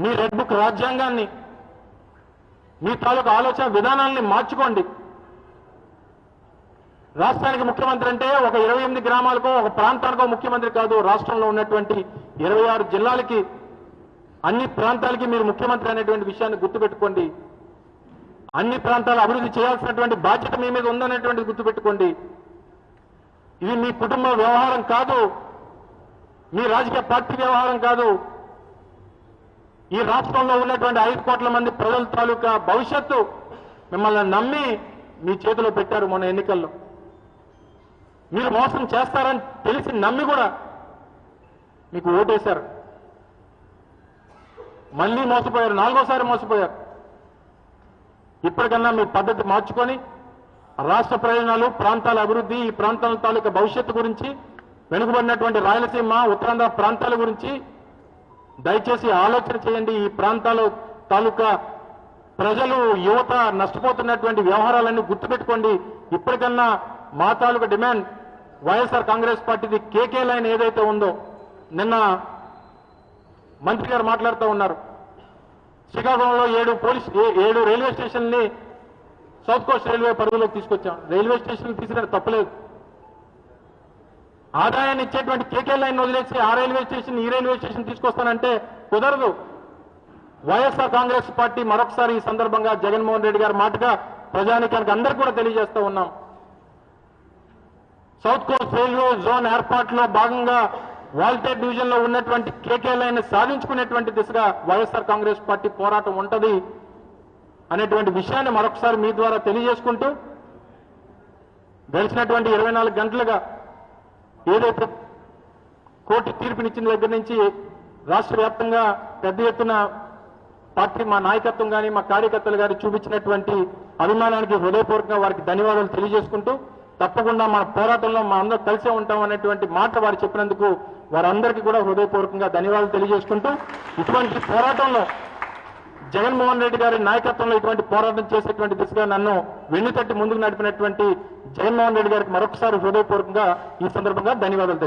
మీ red book రాజ్యాంగాన్ని, మీ తాలూకు ఆలోచన విధానాన్ని మార్చుకోండి. రాష్ట్రానికి ముఖ్యమంత్రి అంటే ఒక 28 గ్రామాలకో ఒక ప్రాంతానికో ముఖ్యమంత్రి కాదు. రాష్ట్రంలో ఉన్నటువంటి 26 జిల్లాలకి, అన్ని ప్రాంతాలకి మీరు ముఖ్యమంత్రి అనేటువంటి విషయాన్ని గుర్తుపెట్టుకోండి. అన్ని ప్రాంతాలు అభివృద్ధి చేయాల్సినటువంటి బాధ్యత మీ మీద ఉందనేటువంటిది గుర్తుపెట్టుకోండి. ఇది మీ కుటుంబ వ్యవహారం కాదు, మీ రాజకీయ పార్టీ వ్యవహారం కాదు. ఈ రాష్ట్రంలో ఉన్నటువంటి 5 కోట్ల మంది ప్రజల తాలూకా భవిష్యత్తు మిమ్మల్ని నమ్మి మీ చేతిలో పెట్టారు. మొన్న ఎన్నికల్లో మీరు మోసం చేస్తారని తెలిసి నమ్మి కూడా మీకు ఓటేశారు. మళ్ళీ మోసపోయారు, 4వసారి మోసపోయారు. ఇప్పటికన్నా మీ పద్ధతి మార్చుకొని రాష్ట్ర ప్రయోజనాలు, ప్రాంతాల అభివృద్ధి, ఈ ప్రాంతాల తాలూకా భవిష్యత్తు గురించి, వెనుకబడినటువంటి రాయలసీమ, ఉత్తరాంధ్ర ప్రాంతాల గురించి దయచేసి ఆలోచన చేయండి. ఈ ప్రాంతాల తాలూకా ప్రజలు, యువత నష్టపోతున్నటువంటి వ్యవహారాలన్నీ గుర్తుపెట్టుకోండి. ఇప్పటికన్నా మా తాలూకా డిమాండ్ వైఎస్ఆర్ కాంగ్రెస్ పార్టీది కేకే లైన్ ఏదైతే ఉందో, నిన్న మంత్రి గారు మాట్లాడుతూ ఉన్నారు. శ్రీకాకుళంలో 7 రైల్వే స్టేషన్ని సౌత్ కోస్ట్ రైల్వే పరిధిలోకి తీసుకొచ్చాం. రైల్వే స్టేషన్ తీసుకునే తప్పలేదు. ఆదాయాన్ని ఇచ్చేటువంటి కేకే లైన్ వదిలేసి ఆ రైల్వే స్టేషన్, ఈ రైల్వే స్టేషన్ తీసుకొస్తానంటే కుదరదు. వైఎస్ఆర్ కాంగ్రెస్ పార్టీ మరొకసారి ఈ సందర్భంగా జగన్మోహన్ రెడ్డి గారి మాటగా ప్రజానికానికి అందరూ కూడా తెలియజేస్తూ ఉన్నాం. సౌత్ కోస్ట్ రైల్వే జోన్ ఏర్పాటులో భాగంగా వాల్టేర్ డివిజన్ లో ఉన్నటువంటి కేకే లైన్ సాధించుకునేటువంటి దిశగా వైఎస్ఆర్ కాంగ్రెస్ పార్టీ పోరాటం ఉంటది అనేటువంటి విషయాన్ని మరొకసారి మీ ద్వారా తెలియజేసుకుంటూ, గడిచినటువంటి 24 గంటలుగా ఏదైతే కోర్టు తీర్పునిచ్చిన దగ్గర నుంచి రాష్ట్ర వ్యాప్తంగా పెద్ద ఎత్తున పార్టీ, మా నాయకత్వం కానీ మా కార్యకర్తలు గారి చూపించినటువంటి అభిమానానికి హృదయపూర్వకంగా వారికి ధన్యవాదాలు తెలియజేసుకుంటూ, తప్పకుండా మన పోరాటంలో మా అందరూ కలిసే ఉంటాం అనేటువంటి మాట వారు చెప్పినందుకు వారందరికీ కూడా హృదయపూర్వకంగా ధన్యవాదాలు తెలియజేసుకుంటూ, ఇటువంటి పోరాటంలో జగన్మోహన్ రెడ్డి గారి నాయకత్వంలో ఇటువంటి పోరాటం చేసేటువంటి దిశగా నన్ను వెన్నుతట్టి ముందుకు నడిపినటువంటి జగన్మోహన్ రెడ్డి గారికి మరొకసారి హృదయపూర్వకంగా ఈ సందర్భంగా ధన్యవాదాలు.